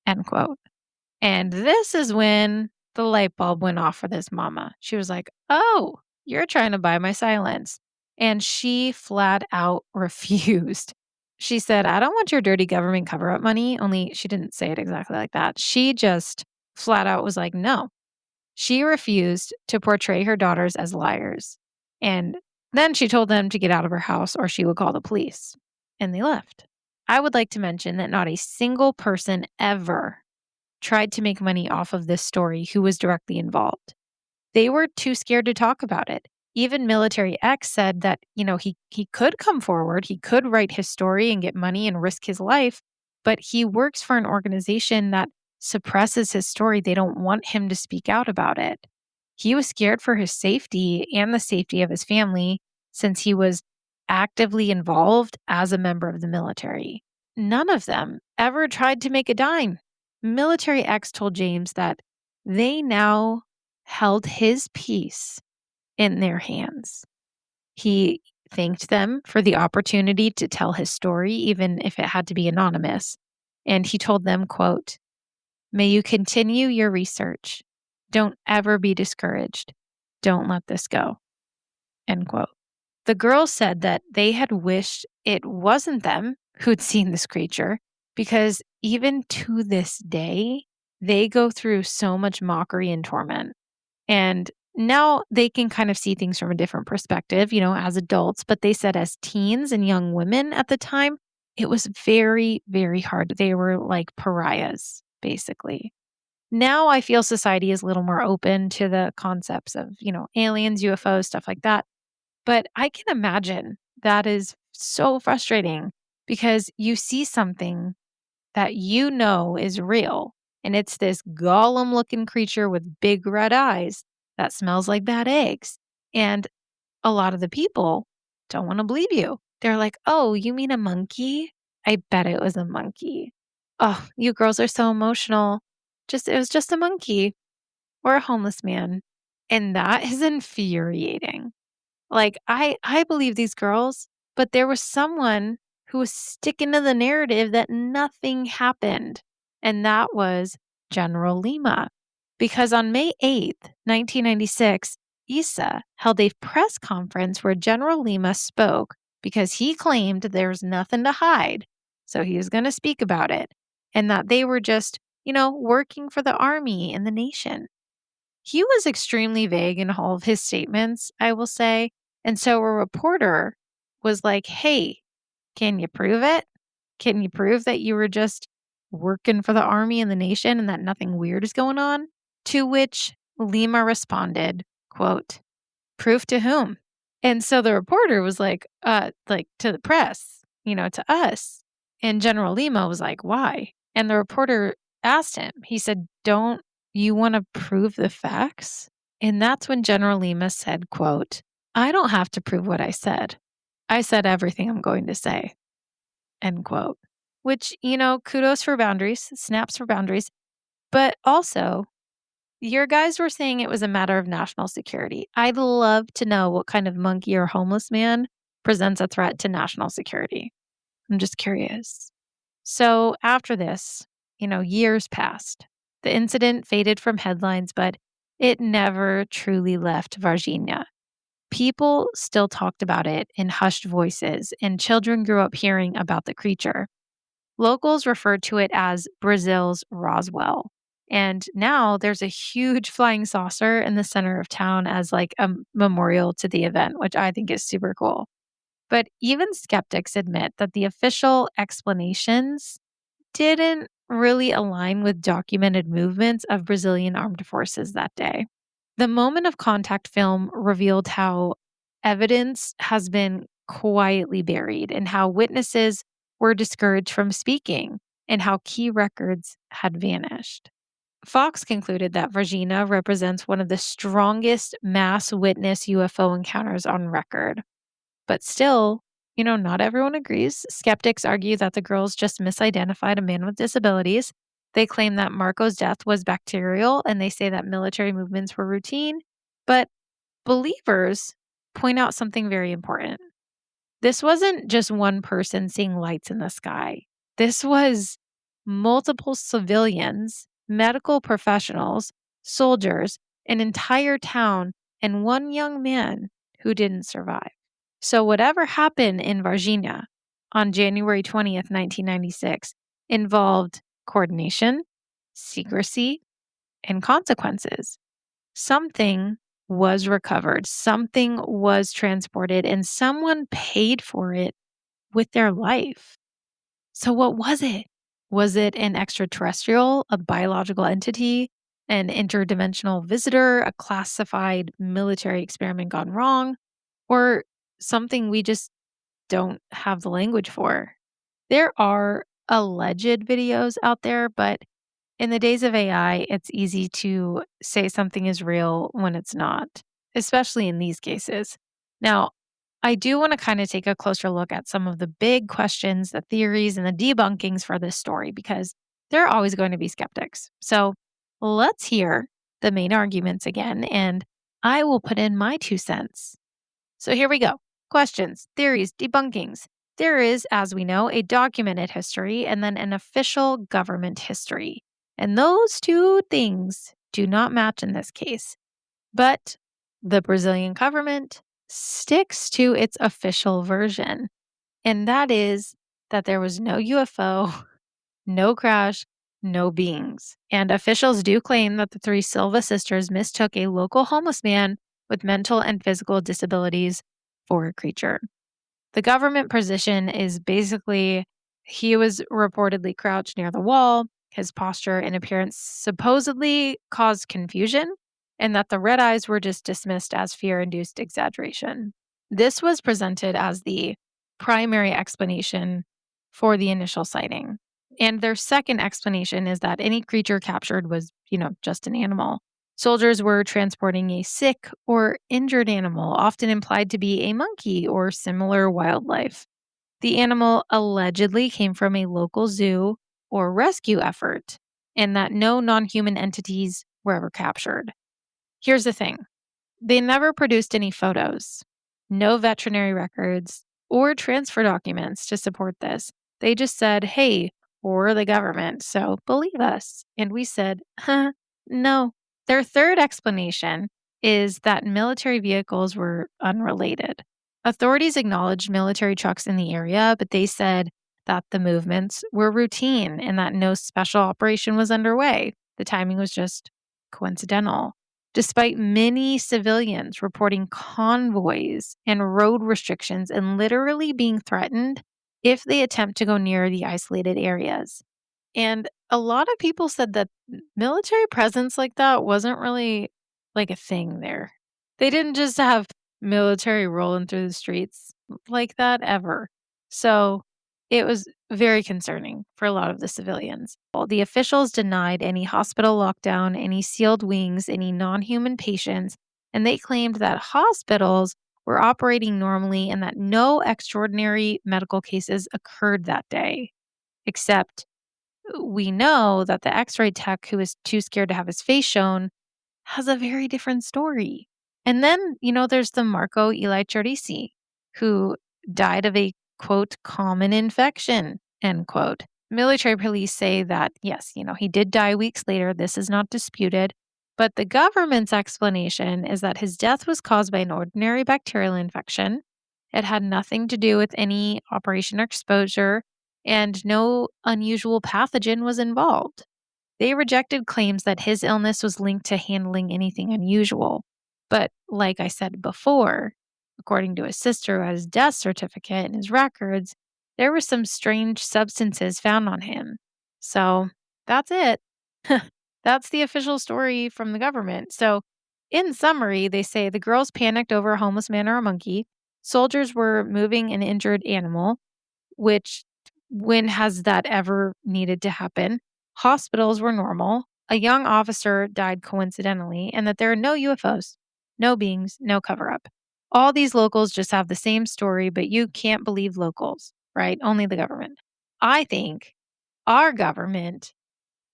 end quote. And this is when the light bulb went off for this mama. She was like, "Oh, you're trying to buy my silence." And she flat out refused. She said, "I don't want your dirty government cover up money." Only she didn't say it exactly like that. She just flat out was like, no. She refused to portray her daughters as liars. And then she told them to get out of her house or she would call the police. And they left. I would like to mention that not a single person ever tried to make money off of this story who was directly involved. They were too scared to talk about it. Even Military X said that, he could come forward, he could write his story and get money and risk his life, but he works for an organization that suppresses his story. They don't want him to speak out about it. He was scared for his safety and the safety of his family since he was actively involved as a member of the military. None of them ever tried to make a dime. Military X told James that they now held his peace in their hands. He thanked them for the opportunity to tell his story, even if it had to be anonymous. And he told them, quote, "May you continue your research. Don't ever be discouraged. Don't let this go," end quote. The girls said that they had wished it wasn't them who'd seen this creature because even to this day, they go through so much mockery and torment. And now they can kind of see things from a different perspective, as adults. But they said as teens and young women at the time, it was very, very hard. They were like pariahs, basically. Now I feel society is a little more open to the concepts of, aliens, UFOs, stuff like that. But I can imagine that is so frustrating because you see something that is real. And it's this golem looking creature with big red eyes that smells like bad eggs. And a lot of the people don't want to believe you. They're like, "Oh, you mean a monkey? I bet it was a monkey. Oh, you girls are so emotional. It was just a monkey or a homeless man." And that is infuriating. Like, I believe these girls, but there was someone who was sticking to the narrative that nothing happened, and that was General Lima. Because on May 8th, 1996, Issa held a press conference where General Lima spoke because he claimed there was nothing to hide. So he was going to speak about it and that they were just, working for the army and the nation. He was extremely vague in all of his statements, I will say. And so a reporter was like, "Hey, can you prove it? Can you prove that you were just working for the army and the nation and that nothing weird is going on?" To which Lima responded, quote, "Proof to whom?" And so the reporter was like to the press, to us. And General Lima was like, "Why?" And the reporter asked him, he said, "Don't you want to prove the facts?" And that's when General Lima said, quote, "I don't have to prove what I said. I said everything I'm going to say." End quote. Which, kudos for boundaries, snaps for boundaries. But also, your guys were saying it was a matter of national security. I'd love to know what kind of monkey or homeless man presents a threat to national security. I'm just curious. So after this, years passed. The incident faded from headlines, but it never truly left Varginha. People still talked about it in hushed voices, and children grew up hearing about the creature. Locals referred to it as Brazil's Roswell. And now there's a huge flying saucer in the center of town as like a memorial to the event, which I think is super cool. But even skeptics admit that the official explanations didn't really align with documented movements of Brazilian armed forces that day. The moment of contact film revealed how evidence has been quietly buried and how witnesses were discouraged from speaking and how key records had vanished. Fox concluded that Varginha represents one of the strongest mass witness UFO encounters on record. But still, not everyone agrees. Skeptics argue that the girls just misidentified a man with disabilities. They claim that Marco's death was bacterial and they say that military movements were routine. But believers point out something very important. This wasn't just one person seeing lights in the sky. This was multiple civilians, medical professionals, soldiers, an entire town, and one young man who didn't survive. So, whatever happened in Varginha on January 20th, 1996, involved coordination, secrecy, and consequences. Something was recovered, something was transported, and someone paid for it with their life. So, what was it? Was it an extraterrestrial, a biological entity, an interdimensional visitor, a classified military experiment gone wrong, or something we just don't have the language for? There are alleged videos out there, but in the days of AI, it's easy to say something is real when it's not, especially in these cases. Now, I do want to kind of take a closer look at some of the big questions, the theories, and the debunkings for this story because there are always going to be skeptics. So let's hear the main arguments again, and I will put in my 2 cents. So here we go. Questions, theories, debunkings. There is, as we know, a documented history and then an official government history. And those two things do not match in this case. But the Brazilian government sticks to its official version. And that is that there was no UFO, no crash, no beings. And officials do claim that the three Silva sisters mistook a local homeless man with mental and physical disabilities for a creature. The government position is basically he was reportedly crouched near the wall. His posture and appearance supposedly caused confusion, and that the red eyes were just dismissed as fear induced exaggeration. This was presented as the primary explanation for the initial sighting. And their second explanation is that any creature captured was, just an animal. Soldiers were transporting a sick or injured animal, often implied to be a monkey or similar wildlife. The animal allegedly came from a local zoo or rescue effort, and that no non human entities were ever captured. Here's the thing, they never produced any photos. No veterinary records or transfer documents to support this. They just said, hey, we're the government, so believe us. And we said, no. Their third explanation is that military vehicles were unrelated. Authorities acknowledged military trucks in the area, but they said that the movements were routine and that no special operation was underway. The timing was just coincidental. Despite many civilians reporting convoys and road restrictions and literally being threatened if they attempt to go near the isolated areas. And a lot of people said that military presence like that wasn't really like a thing there. They didn't just have military rolling through the streets like that ever. So it was very concerning for a lot of the civilians. Well, the officials denied any hospital lockdown, any sealed wings, any non human patients, and they claimed that hospitals were operating normally and that no extraordinary medical cases occurred that day, except we know that the x-ray tech who was too scared to have his face shown has a very different story. And then, there's the Marco Eli Chorisi, who died of a quote common infection, end quote. Military police say that yes, he did die weeks later. This is not disputed. But the government's explanation is that his death was caused by an ordinary bacterial infection. It had nothing to do with any operation or exposure, and no unusual pathogen was involved. They rejected claims that his illness was linked to handling anything unusual. But like I said before, according to his sister who had his death certificate and his records, there were some strange substances found on him. So that's it. That's the official story from the government. So, in summary, they say the girls panicked over a homeless man or a monkey. Soldiers were moving an injured animal, which when has that ever needed to happen? Hospitals were normal. A young officer died coincidentally, and that there are no UFOs, no beings, no cover up. All these locals just have the same story, but you can't believe locals, right? Only the government. I think our government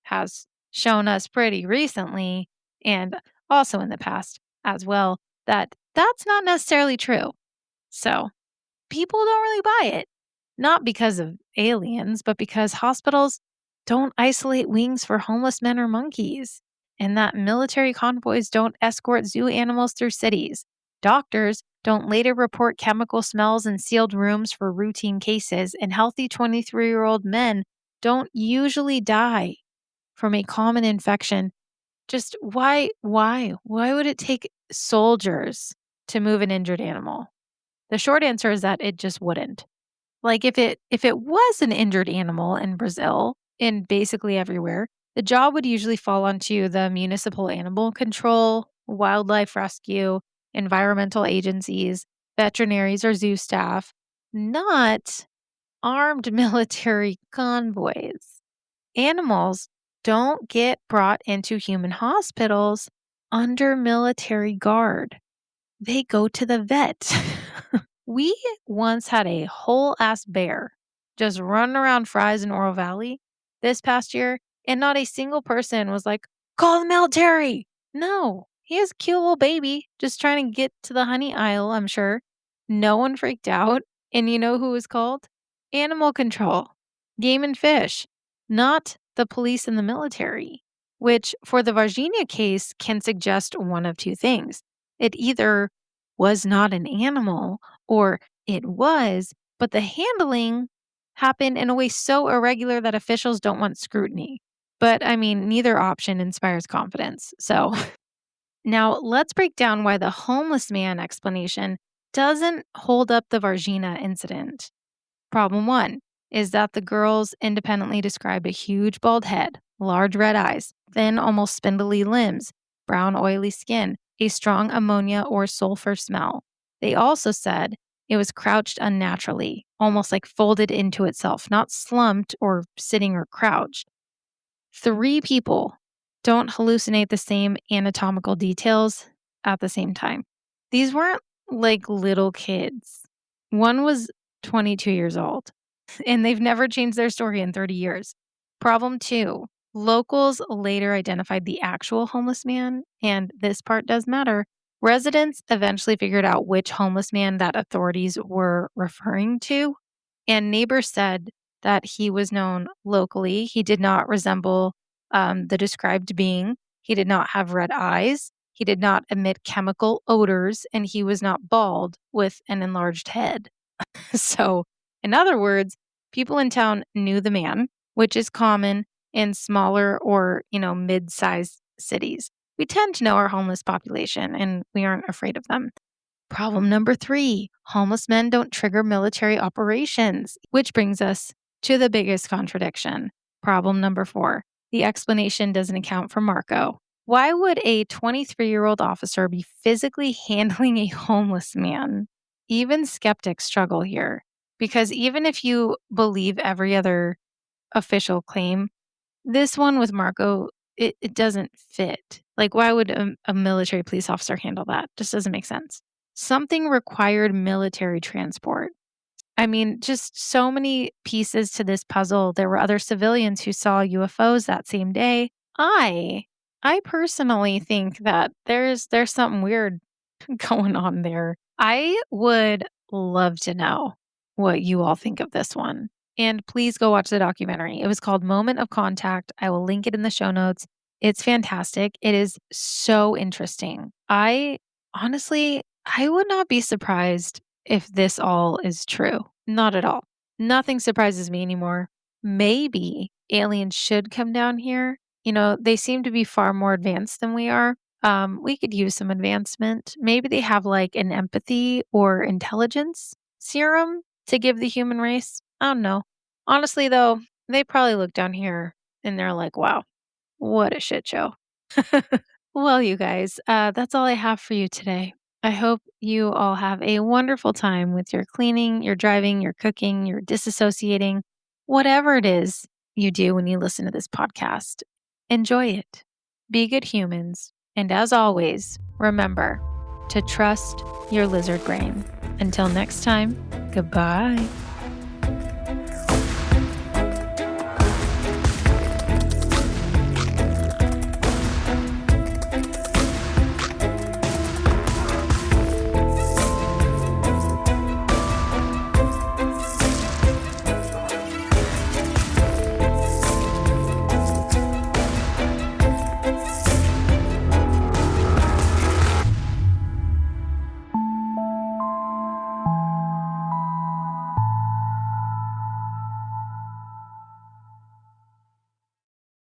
has shown us pretty recently and also in the past as well that that's not necessarily true. So people don't really buy it. Not because of aliens, but because hospitals don't isolate wings for homeless men or monkeys, and that military convoys don't escort zoo animals through cities. Doctors don't later report chemical smells in sealed rooms for routine cases, and healthy 23-year-old men don't usually die from a common infection. Just why? Why would it take soldiers to move an injured animal? The short answer is that it just wouldn't. Like if it was an injured animal in Brazil, and basically everywhere, the job would usually fall onto the municipal animal control, wildlife rescue, environmental agencies, veterinaries or zoo staff, not armed military convoys. Animals don't get brought into human hospitals under military guard. They go to the vet. We once had a whole ass bear just running around Fry's in Oro Valley this past year, and not a single person was like, call the military. No, he is a cute little baby just trying to get to the honey aisle, I'm sure. No one freaked out. And you know who was called? Animal control, game and fish, not the police and the military, which for the Varginha case can suggest one of two things. It either was not an animal or it was, but the handling happened in a way so irregular that officials don't want scrutiny. But I mean, neither option inspires confidence. So now let's break down why the homeless man explanation doesn't hold up the Varginha incident. Problem one is that the girls independently described a huge bald head, large red eyes, thin, almost spindly limbs, brown, oily skin, a strong ammonia or sulfur smell. They also said it was crouched unnaturally, almost like folded into itself, not slumped or sitting or crouched. Three people don't hallucinate the same anatomical details at the same time. These weren't like little kids. One was 22 years old, and they've never changed their story in 30 years. Problem two, locals later identified the actual homeless man, and this part does matter, Residents eventually figured out which homeless man that authorities were referring to, and neighbors said that he was known locally. He did not resemble the described being. He did not have red eyes. He did not emit chemical odors, and he was not bald with an enlarged head. So, in other words, people in town knew the man, which is common in smaller or, mid-sized cities. We tend to know our homeless population and we aren't afraid of them. Problem number 3, homeless men don't trigger military operations, which brings us to the biggest contradiction. Problem number 4, the explanation doesn't account for Marco. Why would a 23-year-old officer be physically handling a homeless man? Even skeptics struggle here because even if you believe every other official claim, this one with Marco, it doesn't fit. Like, why would a military police officer handle that? Just doesn't make sense. Something required military transport. I mean, just so many pieces to this puzzle. There were other civilians who saw UFOs that same day. I I personally think that there's something weird going on there. I would love to know what you all think of this one. And please go watch the documentary. It was called Moment of Contact. I will link it in the show notes. It's fantastic. It is so interesting. I would not be surprised if this all is true. Not at all. Nothing surprises me anymore. Maybe aliens should come down here. They seem to be far more advanced than we are. We could use some advancement. Maybe they have like an empathy or intelligence serum to give the human race. I don't know. Honestly, though, they probably look down here and they're like, wow, what a shit show. Well, you guys, that's all I have for you today. I hope you all have a wonderful time with your cleaning, your driving, your cooking, your disassociating, whatever it is you do when you listen to this podcast. Enjoy it. Be good humans. And as always, remember to trust your lizard brain. Until next time, goodbye.